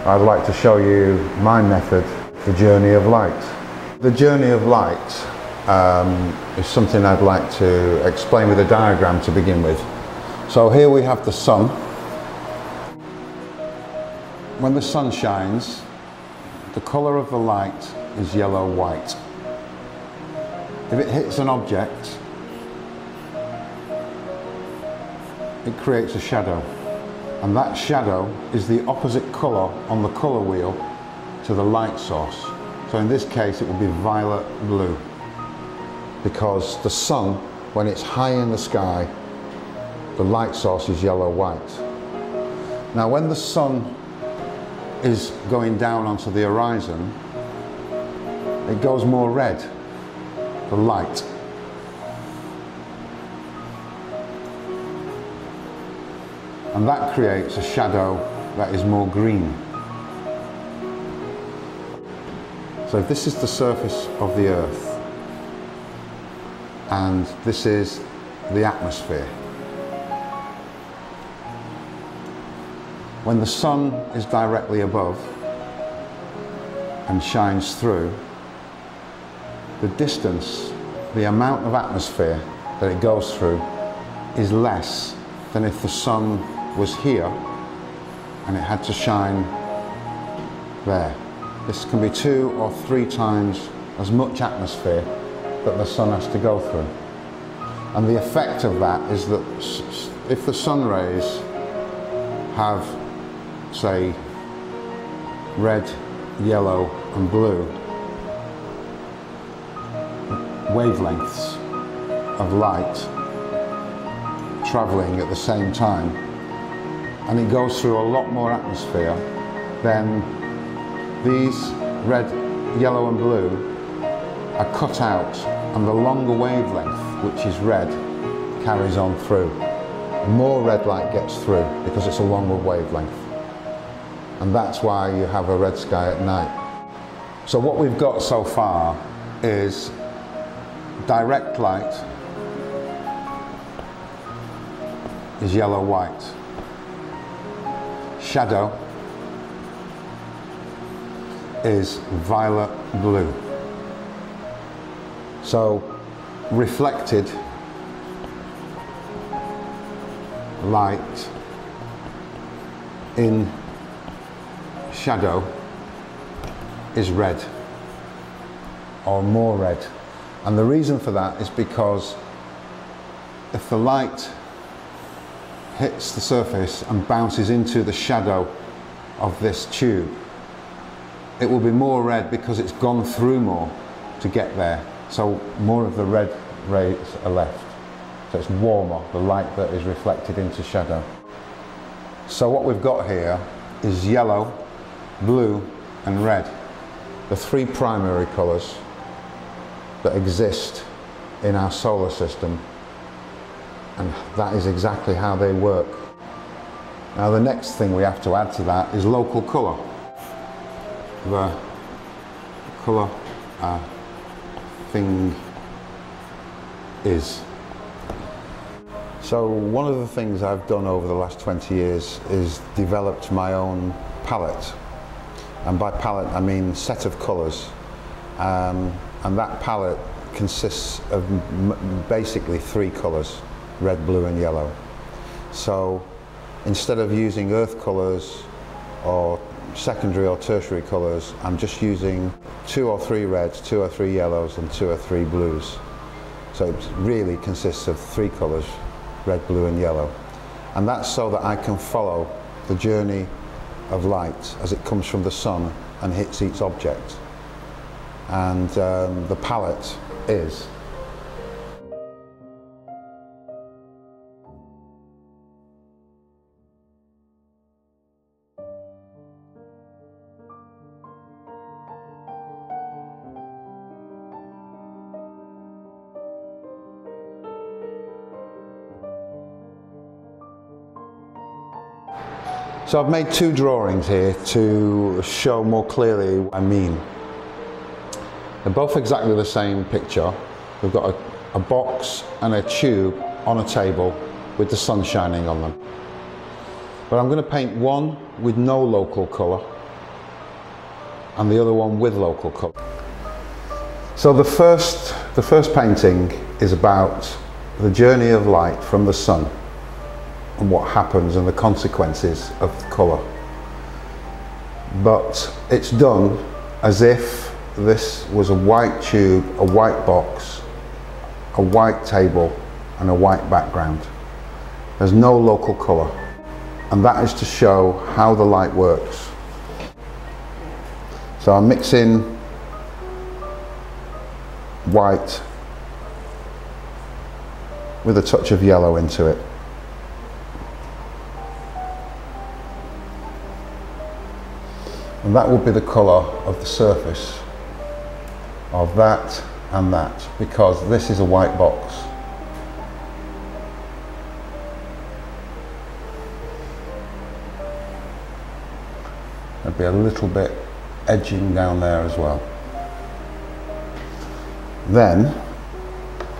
I'd like to show you my method, the journey of light. The journey of light is something I'd like to explain with a diagram to begin with. So here we have the sun. When the sun shines, the colour of the light is yellow-white. If it hits an object, it creates a shadow, and that shadow is the opposite colour on the colour wheel to the light source. So in this case it would be violet blue, because the sun, when it's high in the sky, the light source is yellow-white. Now when the sun is going down onto the horizon, it goes more red, the light. And that creates a shadow that is more green. So this is the surface of the Earth, and this is the atmosphere. When the sun is directly above and shines through, the distance, the amount of atmosphere that it goes through is less than if the sun was here and it had to shine there. This can be 2 or 3 times as much atmosphere that the sun has to go through. And the effect of that is that if the sun rays have, say, red, yellow and blue wavelengths of light travelling at the same time, and it goes through a lot more atmosphere, then these red, yellow and blue are cut out, and the longer wavelength, which is red, carries on through. More red light gets through because it's a longer wavelength, and that's why you have a red sky at night. So what we've got so far is direct light is yellow-white. Shadow is violet blue. So reflected light in shadow is red, or more red. And the reason for that is because if the light hits the surface and bounces into the shadow of this tube, it will be more red because it's gone through more to get there. So more of the red rays are left. So it's warmer, the light that is reflected into shadow. So what we've got here is yellow, blue and red, the 3 primary colours that exist in our solar system, and that is exactly how they work. Now the next thing we have to add to that is local colour. The colour a thing is. So one of the things I've done over the last 20 years is developed my own palette, and by palette I mean set of colours, and that palette consists of basically 3 colours: red, blue and yellow. So instead of using earth colours or secondary or tertiary colours, I'm just using 2 or 3 reds, 2 or 3 yellows and 2 or 3 blues. So it really consists of 3 colours: red, blue and yellow. And that's so that I can follow the journey of light as it comes from the sun and hits each object. And the palette is So I've made 2 drawings here to show more clearly what I mean. They're both exactly the same picture. We've got a box and a tube on a table with the sun shining on them. But I'm going to paint one with no local colour and the other one with local colour. So the first painting is about the journey of light from the sun and what happens and the consequences of colour. But it's done as if this was a white tube, a white box, a white table and a white background. There's no local colour, and that is to show how the light works. So I'm mixing white with a touch of yellow into it. And that will be the colour of the surface of that and that, because this is a white box. There'll be a little bit edging down there as well. Then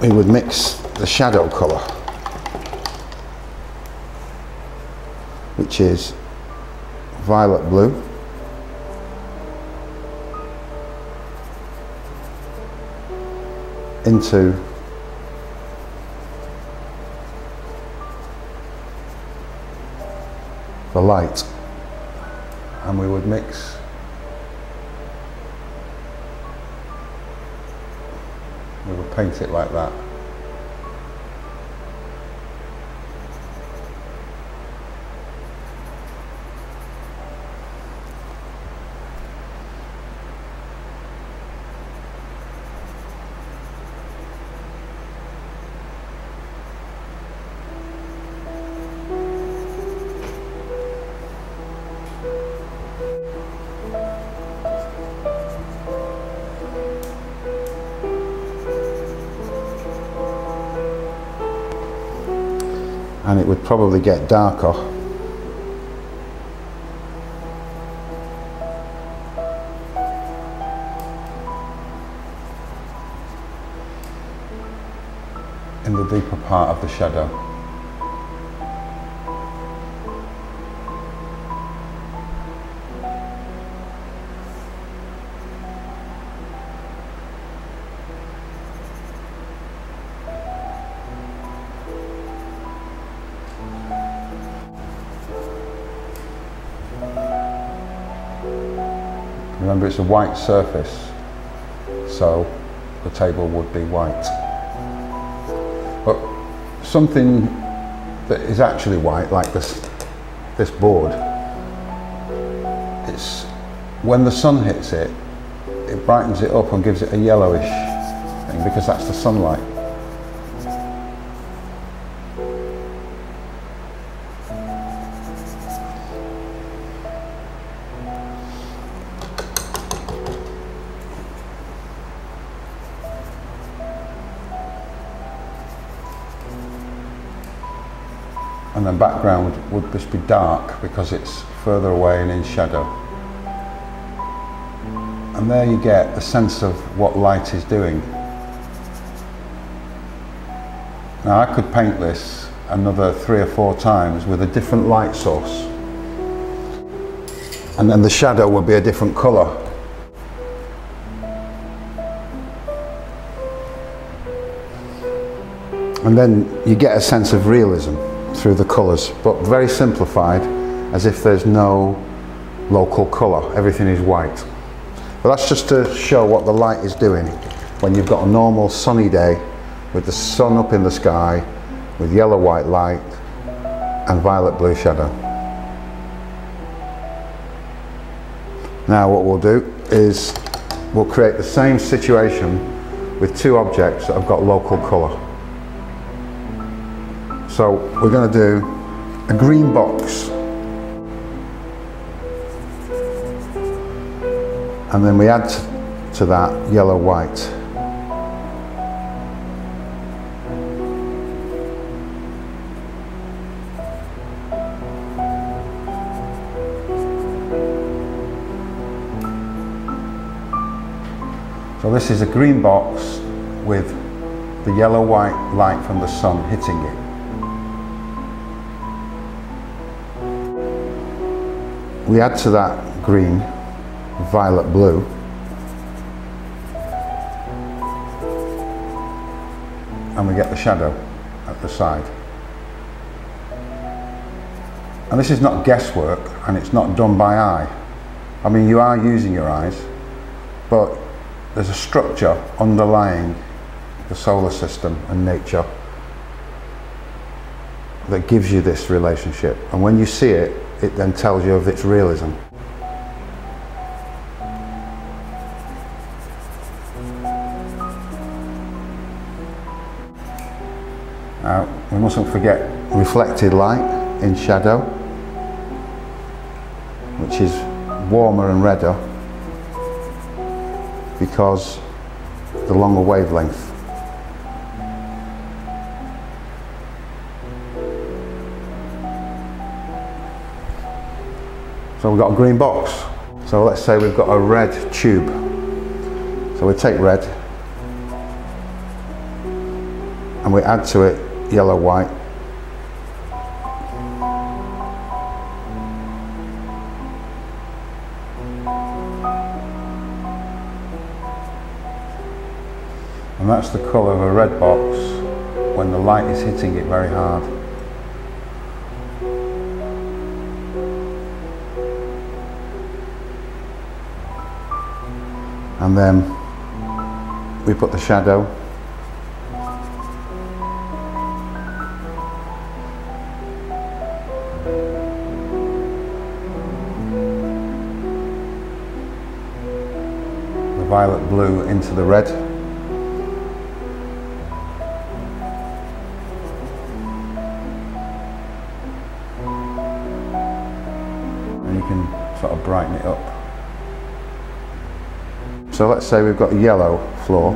we would mix the shadow colour, which is violet blue, into the light, and we would mix we would paint it like that. And it would probably get darker. In the deeper part of the shadow. Remember, it's a white surface, so the table would be white. But something that is actually white, like this board, it's when the sun hits it, it brightens it up and gives it a yellowish thing, because that's the sunlight. And the background would just be dark because it's further away and in shadow. And there you get a sense of what light is doing. Now I could paint this another 3 or 4 times with a different light source, and then the shadow would be a different colour. And then you get a sense of realism through the colours, but very simplified, as if there's no local colour, everything is white. But that's just to show what the light is doing when you've got a normal sunny day with the sun up in the sky, with yellow white light and violet blue shadow. Now what we'll do is we'll create the same situation with 2 objects that have got local colour. So we're going to do a green box, and then we add to that yellow white. So this is a green box with the yellow white light from the sun hitting it. We add to that green violet blue, and we get the shadow at the side. And this is not guesswork, and it's not done by eye. I mean, you are using your eyes, but there's a structure underlying the solar system and nature that gives you this relationship. And when you see it, it then tells you of its realism. Now, we mustn't forget reflected light in shadow, which is warmer and redder because the longer wavelength. So we've got a green box. So let's say we've got a red tube. So we take red and we add to it yellow, white, and that's the colour of a red box when the light is hitting it very hard. And then we put the shadow, the violet blue into the red, and you can sort of brighten it up. So let's say we've got a yellow floor,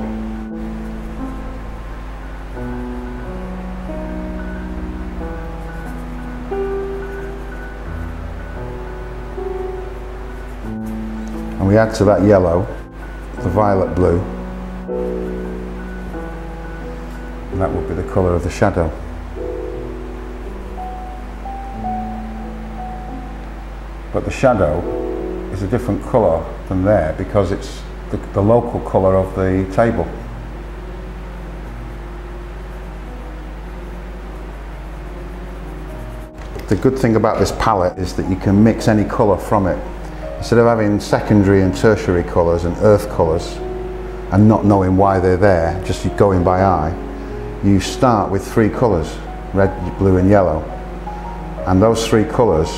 and we add to that yellow the violet blue, and that would be the colour of the shadow. But the shadow is a different colour than there because it's the local colour of the table. The good thing about this palette is that you can mix any colour from it. Instead of having secondary and tertiary colours and earth colours and not knowing why they're there, just going by eye, you start with three colours, red, blue and yellow. And those three colours,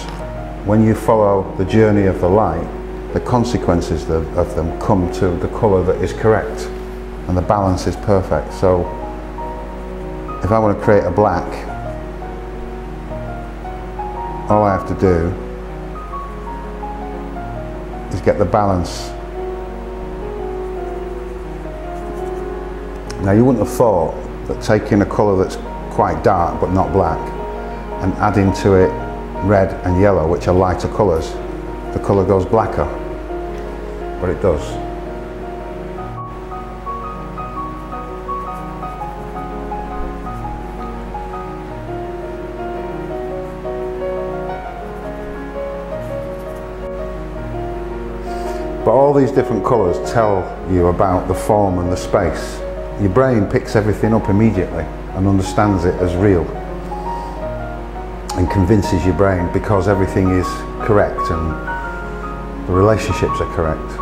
when you follow the journey of the light, the consequences of them come to the colour that is correct and the balance is perfect. So if I want to create a black, all I have to do is get the balance. Now you wouldn't have thought that taking a colour that's quite dark but not black and adding to it red and yellow, which are lighter colours, the colour goes blacker. But it does. But all these different colours tell you about the form and the space. Your brain picks everything up immediately and understands it as real and convinces your brain because everything is correct and the relationships are correct.